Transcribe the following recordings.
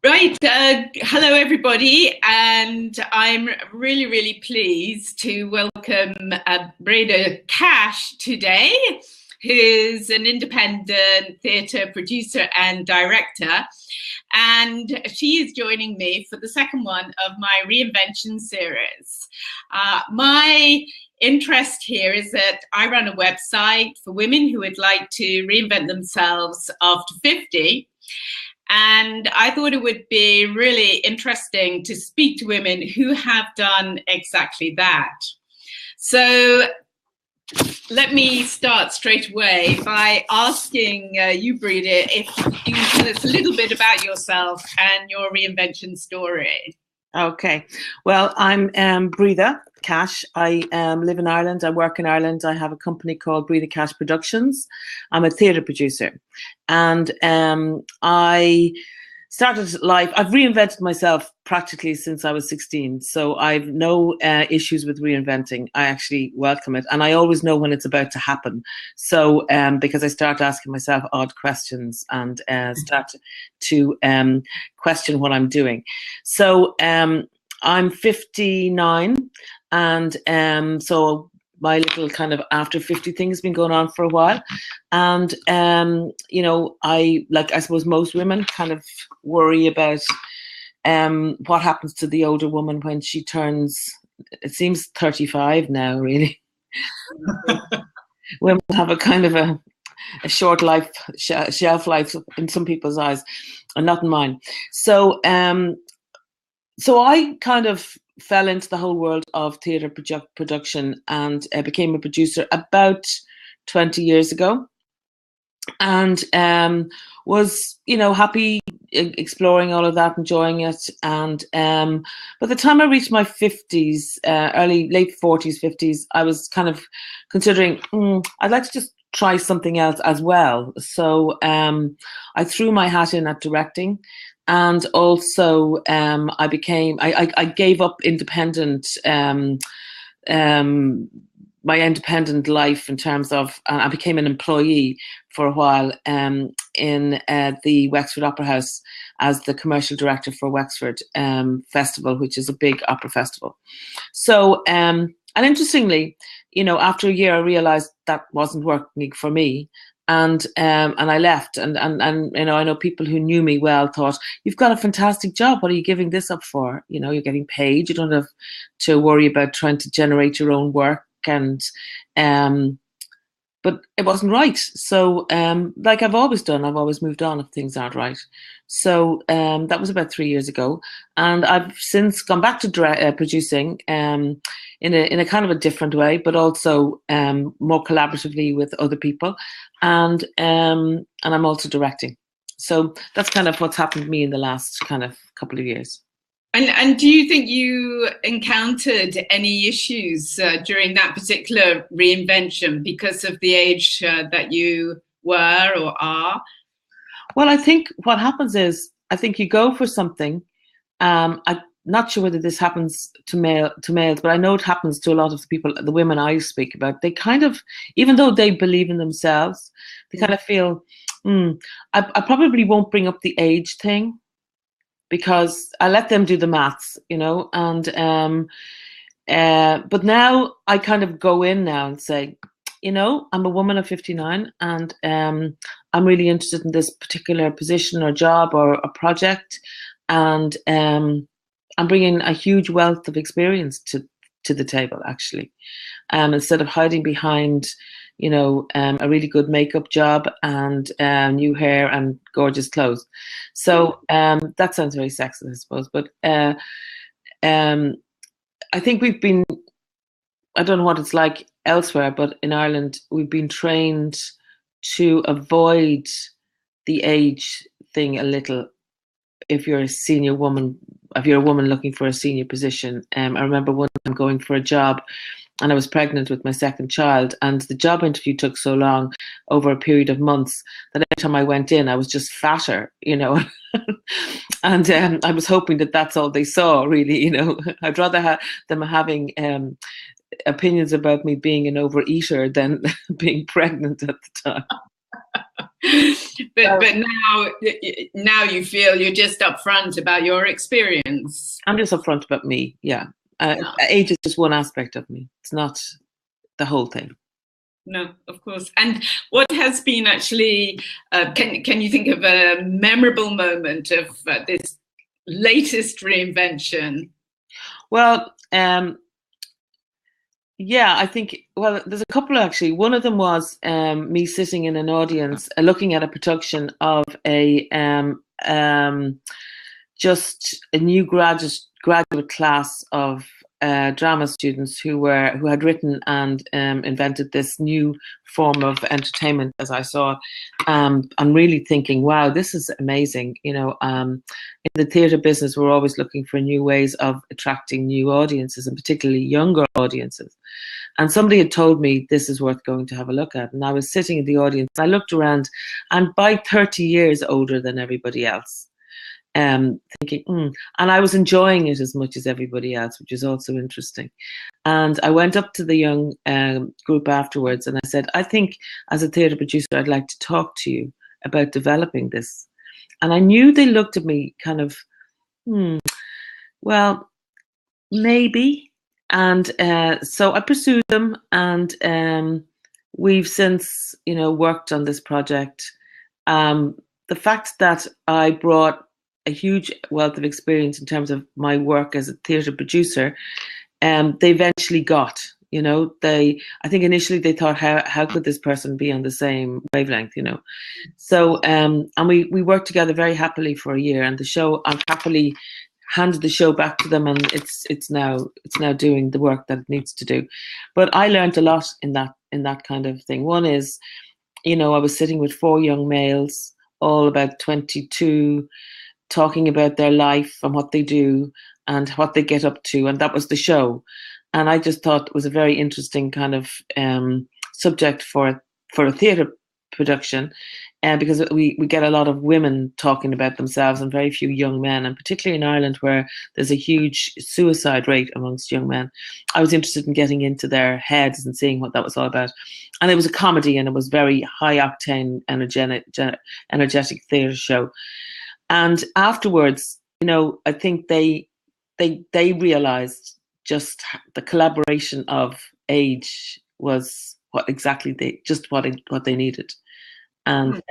Right. Hello, everybody. And I'm really, really pleased to welcome Breede Cash today, who's an independent theatre producer and director. And she is joining me for the second one of my Reinvention Series. My interest here is that I run a website for women who would like to reinvent themselves after 50. And I thought it would be really interesting to speak to women who have done exactly that. So let me start straight away by asking you, Breede, if you can tell us a little bit about yourself and your reinvention story. Okay. Well, I'm Breede Cash. I live in Ireland. I work in Ireland. I have a company called Breede Cash Productions. I'm a theatre producer. And I started life, I've reinvented myself practically since I was 16. So I've no issues with reinventing. I actually welcome it. And I always know when it's about to happen. So because I start asking myself odd questions and start to question what I'm doing. So I'm 59 and so my little kind of after 50 thing has been going on for a while. And, you know, I suppose most women kind of worry about what happens to the older woman when she turns, it seems 35 now, really. Women have a kind of a short life, shelf life in some people's eyes, and not in mine. So, so I kind of fell into the whole world of theatre production and became a producer about 20 years ago, and was, you know, happy exploring all of that, enjoying it. And by the time I reached my 50s, late 40s, 50s, I was kind of considering I'd like to just try something else as well. So I threw my hat in at directing. And also, I gave up independent, my independent life in terms of, I became an employee for a while in the Wexford Opera House as the commercial director for Wexford Festival, which is a big opera festival. So, and interestingly, you know, after a year, I realized that wasn't working for me. And I left, and you know, I know people who knew me well thought, you've got a fantastic job, what are you giving this up for? You know, you're getting paid, you don't have to worry about trying to generate your own work. And but it wasn't right. So like I've always done, I've always moved on if things aren't right. So that was about 3 years ago, and I've since gone back to producing in a kind of a different way, but also more collaboratively with other people, and I'm also directing. So that's kind of what's happened to me in the last kind of couple of years. And do you think you encountered any issues during that particular reinvention because of the age that you were or are? Well, I think what happens is, I think you go for something. I'm not sure whether this happens to males, but I know it happens to a lot of the people, the women I speak about. They kind of, even though they believe in themselves, they kind of feel, I probably won't bring up the age thing, because I let them do the maths, you know. And but now I kind of go in now and say, you know, I'm a woman of 59, and I'm really interested in this particular position or job or a project, and I'm bringing a huge wealth of experience to the table, actually. Instead of hiding behind, you know, a really good makeup job and new hair and gorgeous clothes. So that sounds very sexist, I suppose. But I think we've been, I don't know what it's like elsewhere, but in Ireland, we've been trained to avoid the age thing a little. If you're a senior woman, if you're a woman looking for a senior position, I remember one time going for a job, and I was pregnant with my second child, and the job interview took so long over a period of months that every time I went in, I was just fatter, you know. And I was hoping that that's all they saw, really, you know. I'd rather have them having opinions about me being an overeater than being pregnant at the time. But now you feel you're just upfront about your experience. I'm just upfront about me. Yeah. Age is just one aspect of me. It's not the whole thing. No, of course. And what has been actually, can you think of a memorable moment of this latest reinvention? Well, yeah, I think, well, there's a couple actually. One of them was me sitting in an audience looking at a production of a just a new graduate class of drama students who had written and invented this new form of entertainment, as I saw it. I'm really thinking, wow, this is amazing. You know, in the theatre business, we're always looking for new ways of attracting new audiences, and particularly younger audiences. And somebody had told me this is worth going to have a look at. And I was sitting in the audience. I looked around, and by 30 years older than everybody else. Thinking, and I was enjoying it as much as everybody else, which is also interesting. And I went up to the young group afterwards and I said, I think as a theatre producer, I'd like to talk to you about developing this. And I knew they looked at me kind of, well, maybe. And so I pursued them, and we've since, worked on this project. The fact that I brought a huge wealth of experience in terms of my work as a theatre producer, they eventually got, I think initially they thought, how could this person be on the same wavelength, So, and we worked together very happily for a year, and the show, I've happily handed the show back to them, and it's now doing the work that it needs to do. But I learned a lot in that kind of thing. One is, I was sitting with 4 young males, all about 22, talking about their life and what they do and what they get up to, and that was the show. And I just thought it was a very interesting kind of subject for a theatre production, because we get a lot of women talking about themselves and very few young men, and particularly in Ireland where there's a huge suicide rate amongst young men. I was interested in getting into their heads and seeing what that was all about. And it was a comedy, and it was very high octane, energetic theatre show. And afterwards, I think they realized just the collaboration of age was what they needed. And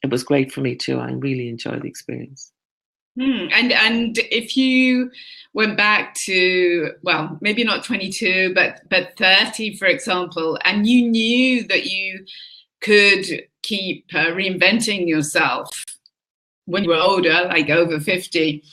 it was great for me too. I really enjoyed the experience. And if you went back to, well, maybe not 22, but 30, for example, and you knew that you could keep reinventing yourself when you were older, like over 50,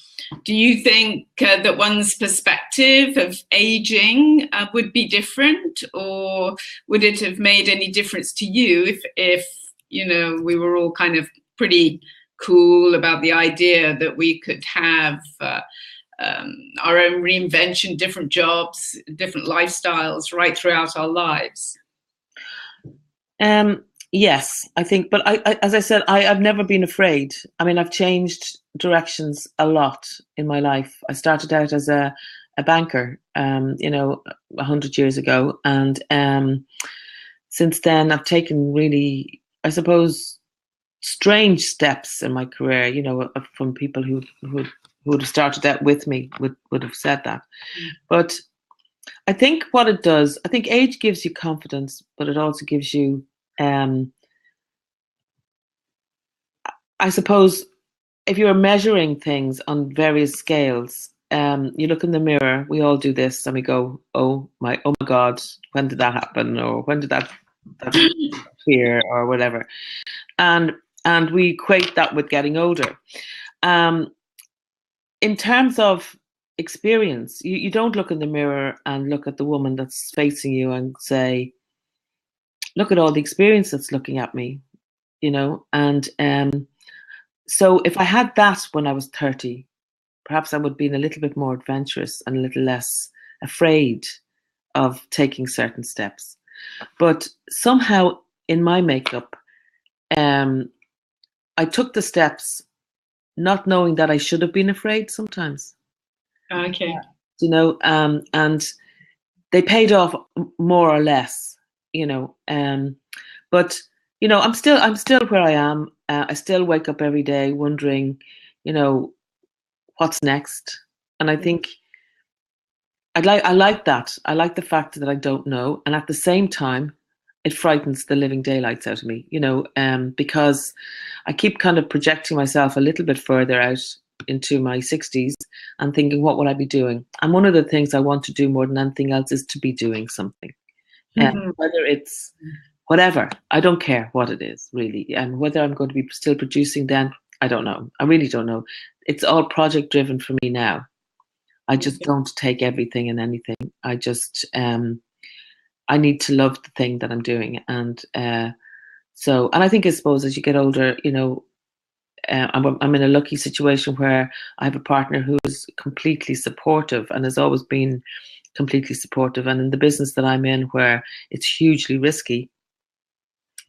do you think that one's perspective of aging would be different, or would it have made any difference to you if we were all kind of pretty cool about the idea that we could have our own reinvention, different jobs, different lifestyles right throughout our lives? Yes, I think, but I as I said, I've never been afraid. I mean, I've changed directions a lot in my life. I started out as a banker, 100 years ago, and since then I've taken really, I suppose, strange steps in my career. From people who would have started out with me would have said that. But I think what it does, I think age gives you confidence, but it also gives you, I suppose, if you're measuring things on various scales, you look in the mirror, we all do this, and we go, oh my God, when did that happen? Or when did that appear, or whatever. And we equate that with getting older. In terms of experience, you don't look in the mirror and look at the woman that's facing you and say, look at all the experience that's looking at me, and so if I had that when I was 30, perhaps I would have been a little bit more adventurous and a little less afraid of taking certain steps. But somehow in my makeup, I took the steps not knowing that I should have been afraid sometimes. Okay. And they paid off more or less, but you know, I'm still where I am. I still wake up every day wondering, you know, what's next. And I think I like that. I like the fact that I don't know, and at the same time, it frightens the living daylights out of me. You know, because I keep kind of projecting myself a little bit further out into my 60s and thinking, what would I be doing? And one of the things I want to do more than anything else is to be doing something, whether it's whatever. I don't care what it is really, and whether I'm going to be still producing then, I don't know. I really don't know. It's all project driven for me now. I just don't take everything and anything. I just I need to love the thing that I'm doing, and and I think I suppose as you get older, you know, I'm in a lucky situation where I have a partner who is completely supportive and has always been completely supportive. And in the business that I'm in, where it's hugely risky,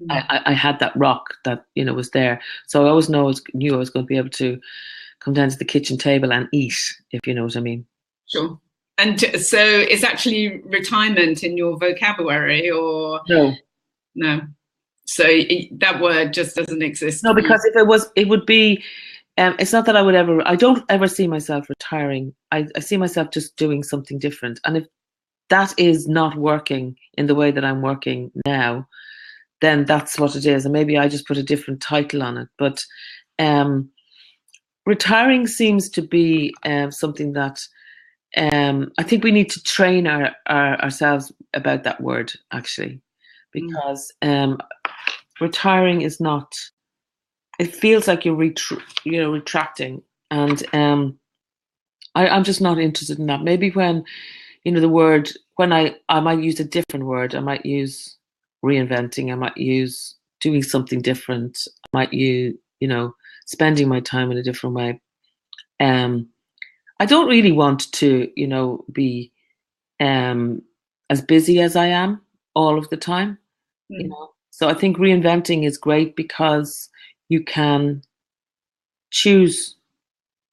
I had that rock that, you know, was there. So I always knew I was going to be able to come down to the kitchen table and eat, if you know what I mean. Sure. And so is actually retirement in your vocabulary, or No? No? So that word just doesn't exist. No, because if it was, it would be. It's not that I don't ever see myself retiring. I see myself just doing something different. And if that is not working in the way that I'm working now, then that's what it is. And maybe I just put a different title on it. But retiring seems to be something that I think we need to train ourselves about that word, actually, because retiring is not. It feels like you're retracting, and I'm just not interested in that. Maybe when, you know, the word, when I might use a different word. I might use reinventing. I might use doing something different. I might use, you know, spending my time in a different way. I don't really want to, you know, be as busy as I am all of the time. You know, so I think reinventing is great because you can choose.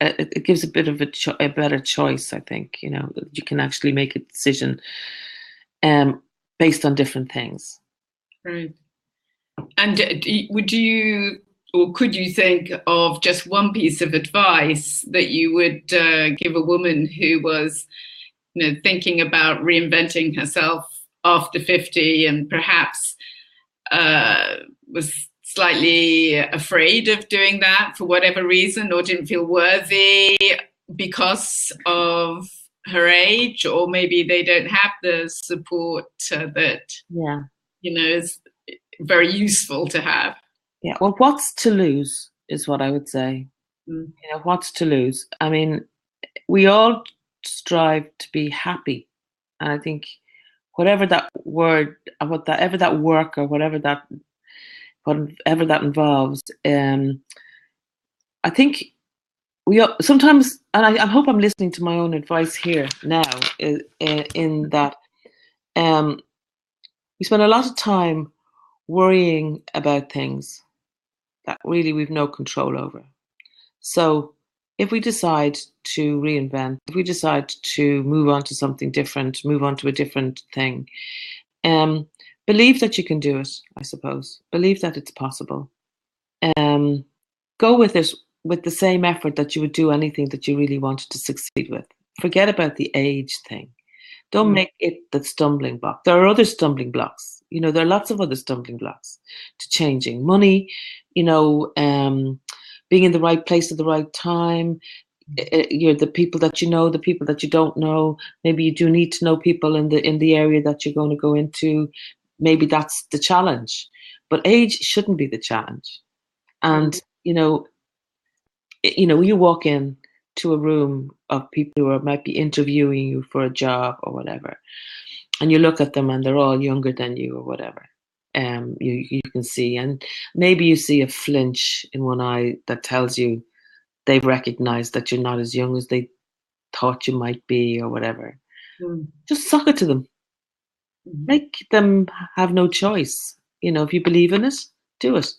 It gives a bit of a better choice. I think, you know, you can actually make a decision based on different things. Right. And would you, or could you think of just one piece of advice that you would give a woman who was, you know, thinking about reinventing herself after 50 and perhaps was slightly afraid of doing that for whatever reason, or didn't feel worthy because of her age, or maybe they don't have the support that, you know, is very useful to have? Yeah. Well, what's to lose is what I would say. You know, what's to lose? I mean, we all strive to be happy, and I think whatever that word, whatever that work, or whatever that involves, I think we sometimes, and I hope I'm listening to my own advice here now, in that we spend a lot of time worrying about things that really we've no control over. So if we decide to reinvent, if we decide to move on to something different, move on to a different thing, believe that you can do it, I suppose. Believe that it's possible. Go with it with the same effort that you would do anything that you really wanted to succeed with. Forget about the age thing. Don't make it the stumbling block. There are other stumbling blocks. You know, there are lots of other stumbling blocks to changing. Money, you know, being in the right place at the right time. You're the people that you know, the people that you don't know. Maybe you do need to know people in the area that you're going to go into. Maybe that's the challenge. But age shouldn't be the challenge. And you know, you walk in to a room of people who might be interviewing you for a job or whatever, and you look at them and they're all younger than you or whatever. You can see, and maybe you see a flinch in one eye that tells you they've recognized that you're not as young as they thought you might be or whatever. Just suck it to them. Make them have no choice. You know, if you believe in it, do it.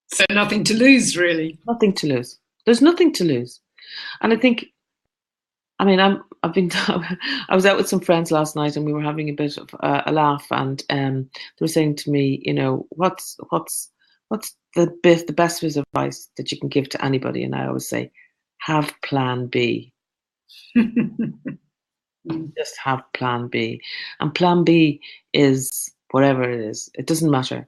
So nothing to lose, really. Nothing to lose. There's nothing to lose. And I think, I mean, I was out with some friends last night and we were having a bit of a laugh, and they were saying to me, you know, what's what's the best piece of advice that you can give to anybody? And I always say, have plan B. Just have plan B. And plan B is whatever it is. It doesn't matter.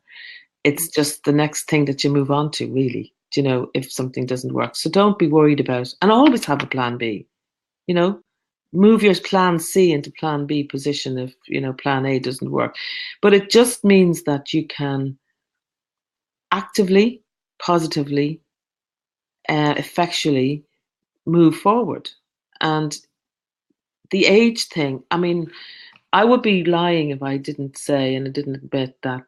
It's just the next thing that you move on to, really, if something doesn't work. So don't be worried about, and always have a plan B, move your plan C into plan B position if, plan A doesn't work. But it just means that you can actively, positively, effectually move forward. And the age thing, I mean, I would be lying if I didn't say and I didn't admit that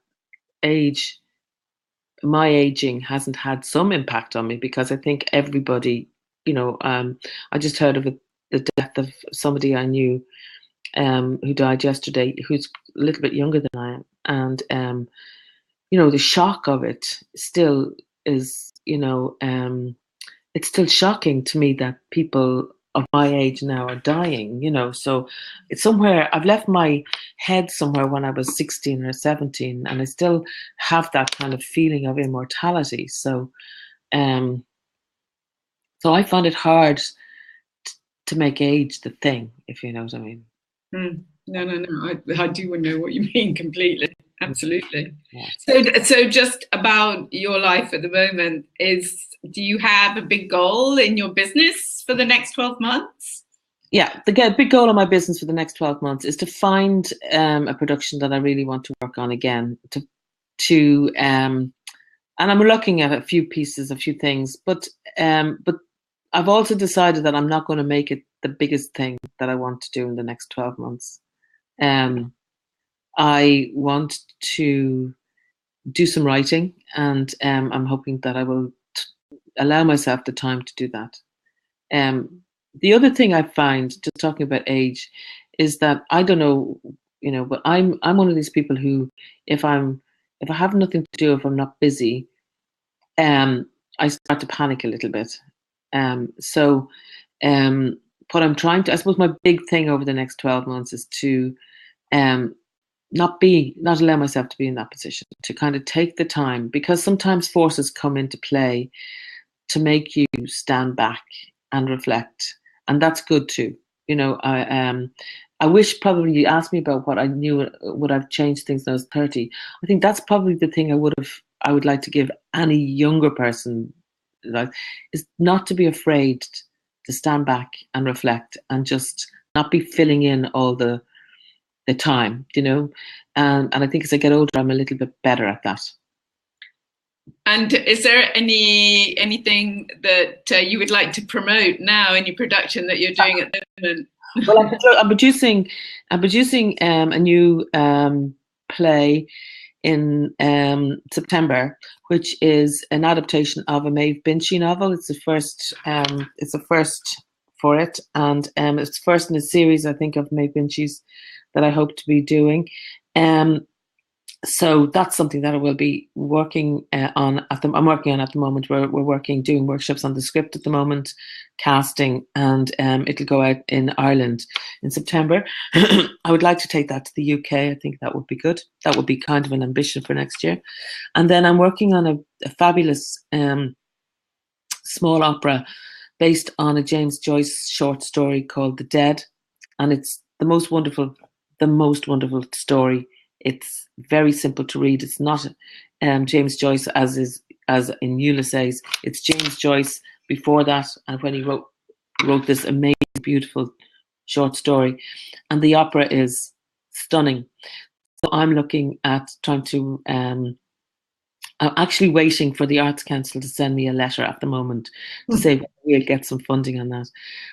my aging hasn't had some impact on me, because I think everybody, I just heard of the death of somebody I knew who died yesterday, who's a little bit younger than I am. And, the shock of it still is, it's still shocking to me that people of my age now are dying, so it's somewhere, I've left my head somewhere when I was 16 or 17, and I still have that kind of feeling of immortality. So I find it hard to make age the thing, if you know what I mean. No. I do know what you mean completely. Absolutely. Yeah. So just about your life at the moment, do you have a big goal in your business for the next 12 months? Yeah, the big goal of my business for the next 12 months is to find a production that I really want to work on again. And I'm looking at a few things, but I've also decided that I'm not going to make it the biggest thing that I want to do in the next 12 months. I want to do some writing, and I'm hoping that I will allow myself the time to do that. The other thing I find, just talking about age, is that I don't know, but I'm one of these people who, if I have nothing to do, if I'm not busy, I start to panic a little bit. What I'm trying to, I suppose my big thing over the next 12 months is to not allow myself to be in that position, to kind of take the time, because sometimes forces come into play to make you stand back and reflect, and that's good too. I wish probably you asked me about what I knew would have changed things when I was 30. I think that's probably the thing I would like to give any younger person, is not to be afraid to stand back and reflect, and just not be filling in all the time, and I think as I get older, I'm a little bit better at that. And is there anything that you would like to promote now in your production that you're doing at the moment? Well, I'm producing a new play in September, which is an adaptation of a Maeve Binchy novel. It's the first. It's a first for it, and it's first in a series, I think, of Maeve Binchy's that I hope to be doing. So that's something that I will be working on. I'm working on at the moment. We're doing workshops on the script at the moment, casting, and it'll go out in Ireland in September. I would like to take that to the UK. I think that would be good. That would be kind of an ambition for next year. And then I'm working on a fabulous small opera based on a James Joyce short story called The Dead, and it's the most wonderful story. It's very simple to read. It's not James Joyce as in Ulysses. It's James Joyce before that, and when he wrote this amazing, beautiful short story, and the opera is stunning. So I'm looking at trying to. I'm actually waiting for the Arts Council to send me a letter at the moment to say we'll get some funding on that,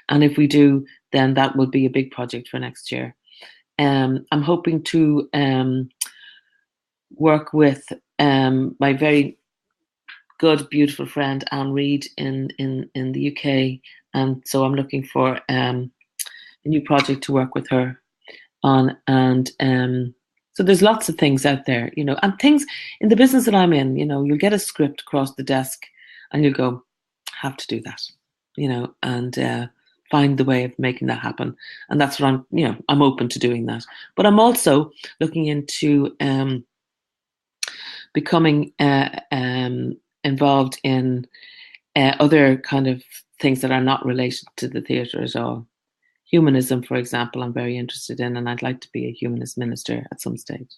and if we do, then that will be a big project for next year. I'm hoping to work with my very good, beautiful friend Anne Reid in the UK, and so I'm looking for a new project to work with her on. And so there's lots of things out there, and things in the business that I'm in. You'll get a script across the desk, and you'll go, have to do that, and find the way of making that happen. And that's what I'm open to doing that. But I'm also looking into becoming involved in other kind of things that are not related to the theatre at all. Humanism, for example, I'm very interested in, and I'd like to be a humanist minister at some stage.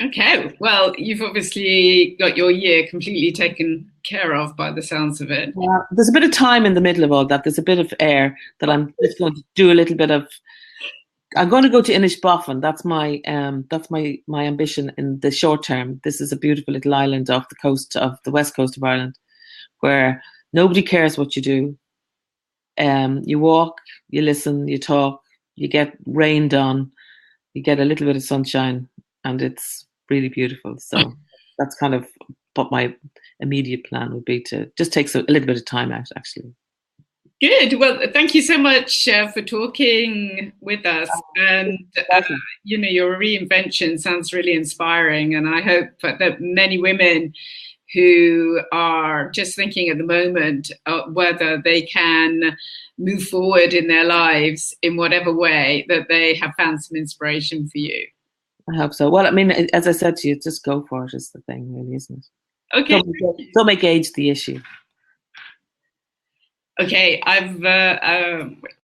Okay, well, you've obviously got your year completely taken care of by the sounds of it. There's a bit of time in the middle of all that. There's a bit of air that I'm just going to do a little bit of. I'm going to go to Inishbofin. That's my ambition in the short term. This is a beautiful little island off the coast of the west coast of Ireland, where nobody cares what you do. You walk, you listen, you talk, you get rained on, you get a little bit of sunshine, and it's really beautiful. So that's kind of what my immediate plan would be, to just take a little bit of time out, actually. Good. Well, thank you so much for talking with us. And, your reinvention sounds really inspiring. And I hope that many women who are just thinking at the moment whether they can move forward in their lives in whatever way, that they have found some inspiration for you. I hope so. Well, I mean, as I said to you, just go for it is the thing, really, isn't it? Okay. Don't make age the issue. Okay, I've